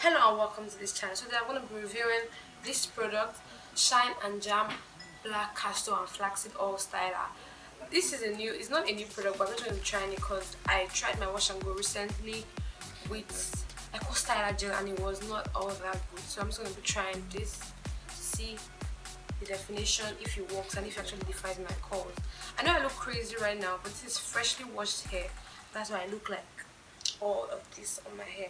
Hello and welcome to this channel. So today I'm going to be reviewing this product, Shine and Jam Black Castor Flaxseed Oil Styler. This is it's not a new product, but I'm just going to be trying it because I tried my wash and go recently with Eco Styler gel and it was not all that good. So I'm just going to be trying this to see the definition, if it works and if it actually defines my curls. I know I look crazy right now, but this is freshly washed hair. That's why I look like all of this on my hair.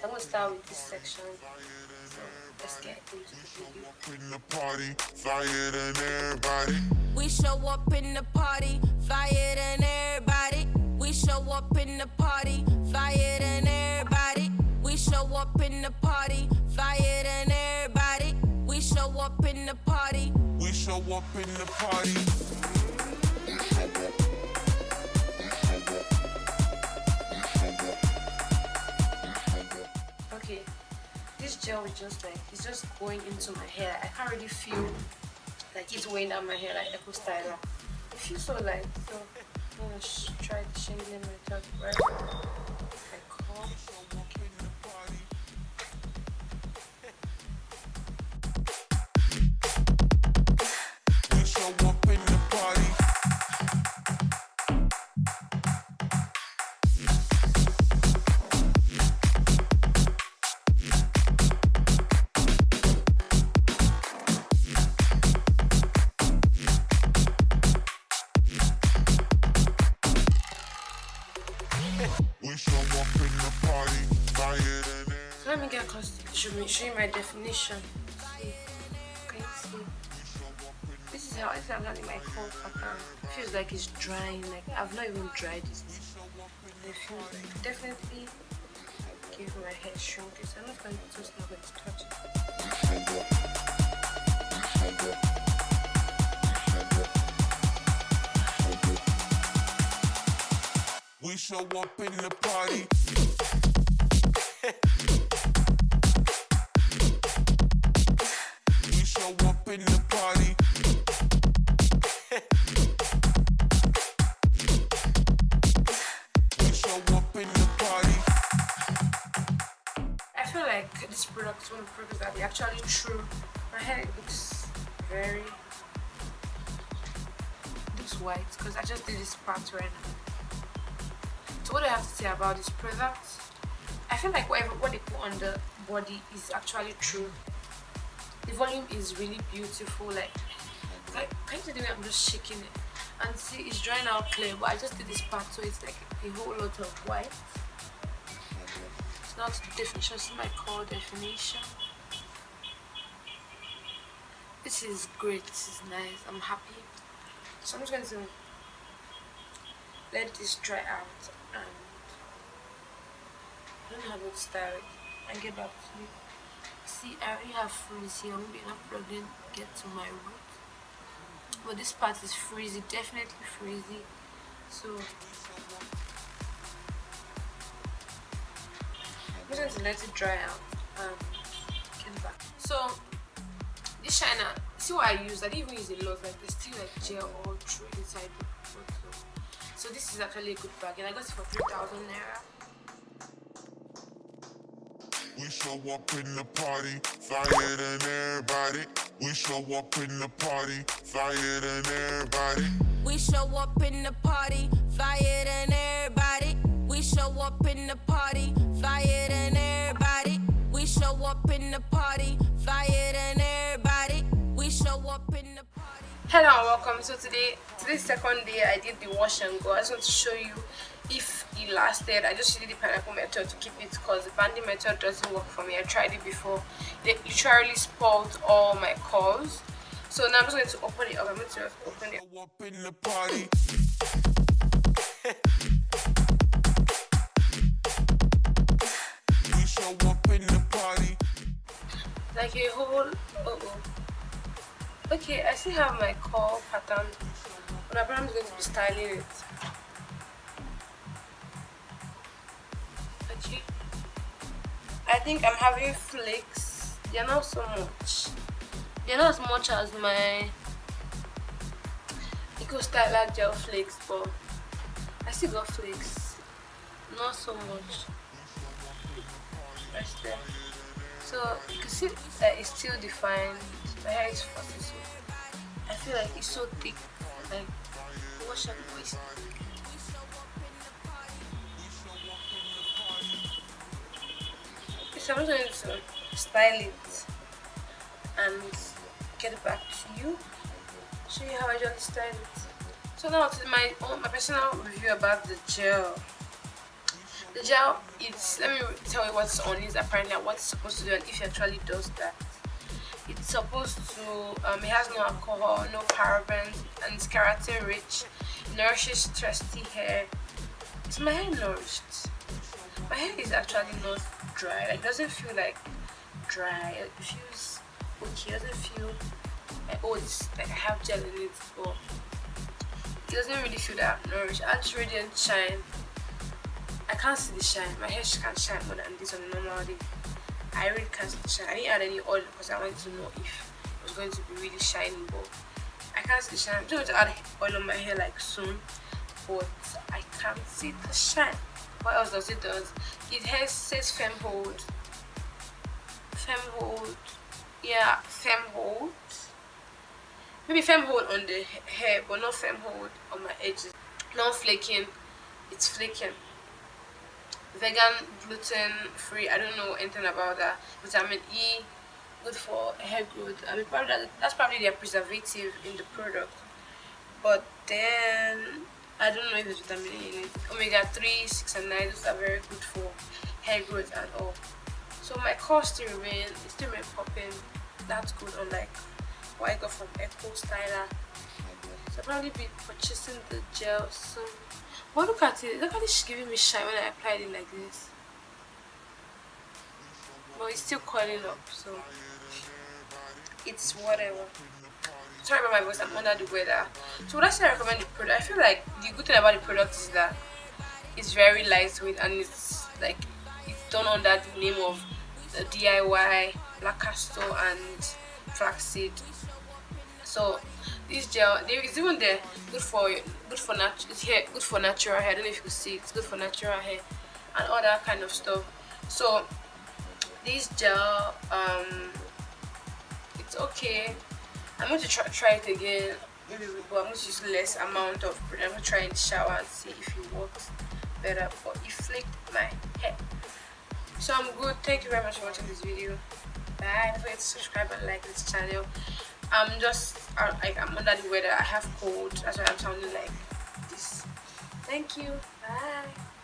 I'm gonna start with this section. So let's get into the video. In the party, flyer than everybody. We show up in the party, flyer than everybody. We show up in the party, flyer than everybody. We show up in the party, flyer than everybody. We show up in the party. We show up in the party. Okay, this gel is it's just going into my hair. I can't really feel like it's weighing down my hair like Eco Styler. It feels so light, so I'm gonna try to change it myself, right? I call. We show up in the party. We show up in the party, flyer than everybody. So let me get close to show you my definition. Can you see? This is how I'm having my cold pattern. It feels like it's drying, like I've not even dried this. It feels like definitely give my hair shrinkage. I'm not going to just not going to touch it. We show up in the party. We show up in the party. We show up in the party. I feel like this product is one of the products that are actually true. My hair looks white because I just did this part right now. So what do I have to say about this product? I feel like what they put on the body is actually true. The volume is really beautiful. Like can you see the way I'm just shaking it? And see, it's drying out clear, but I just did this part, so it's like a whole lot of white. It's not the definition, it's my core definition. This is great, this is nice, I'm happy. So I'm just going to let this dry out and I don't know how to style it and get back to you. See, I already have frizz here, maybe not plugged in, get to my root. But this part is frizzy, definitely frizzy. So I'm just going to let it dry out and get back. So this shiner, see what I use? I didn't even use a lot, like there's still like gel all through inside the bottle. So this is actually a good bag and I got it for 3,000 naira. We show up in the party, flyer than everybody. We show up in the party, flyer than everybody. We show up in the party, flyer than everybody. We show up in the party, flyer than everybody. We show up in the party, flyer than everybody. We show up in the party. Hello and welcome. So today's second day I did the wash and go. I just want to show you if it lasted. I just did the pineapple method to keep it because the banding method doesn't work for me. I tried it before. It literally spoiled all my curls. So now I'm just going to open it up. I'm going to just open it. Show up in the party. We show up in the party. Like a whole okay, I still have my curl pattern, but I'm going to be styling it. Okay, I think I'm having flakes. They're not so much. They're not as much as my Eco Styler gel flakes, but I still got flakes. Not so much. right there. So you can see that it's still defined. My hair is fuzzy, so I feel like it's so thick. Like, what shampoo is? So I'm just going to style it and get it back to you. Show you how I usually style it. So now to my personal review about the gel. The gel, it's, let me tell you what's on it apparently and what it's supposed to do and if it actually does that. It's supposed to, it has no alcohol, no parabens, and it's keratin rich, nourishes thirsty hair. Is my hair nourished? My hair is actually not dry. Like, it doesn't feel like dry. It feels okay. It doesn't feel like, oh, it's like I have gel in it, but it doesn't really feel that nourished. Adds radiant shine. I can't see the shine. My hair can't shine more than this on a normal day. I really can't see the shine. I didn't add any oil because I wanted to know if it was going to be really shiny, but I can't see the shine. I'm just going to add oil on my hair like soon, but I can't see the shine. What else does it do? It has says fem hold. Fem hold. Yeah, fem hold. Maybe fem hold on the hair, but not fem hold on my edges. No flaking. It's flaking. Vegan, gluten free. I don't know anything about that. Vitamin E, good for hair growth. I mean, probably that's probably their preservative in the product. But then I don't know if there's vitamin E in it. Omega 3, 6, and 9. Those are very good for hair growth and all. So my cost still remain. It still remain popping. That's good. Unlike what I got from Echo Styler. So I'll probably be purchasing the gel soon. But look at it. Look at it. She's giving me shine when I applied it like this. But it's still coiling up, so it's whatever. Sorry about my voice. I'm under the weather. So would I say I recommend the product? I feel like the good thing about the product is that it's very lightweight and it's like it's done under the name of the DIY Black Castor and Flaxseed. So this gel, there is even there good for natural hair. I don't know if you can see it's good for natural hair and all that kind of stuff. So this gel, it's okay. I'm going to try it again, maybe, but I'm going to use less amount of product. I'm going to try in the shower and see if it works better. But it flaked my hair. So I'm good. Thank you very much for watching this video. Bye. Don't forget to subscribe and like this channel. I'm under the weather. I have cold. That's why I'm sounding like this. Thank you. Bye.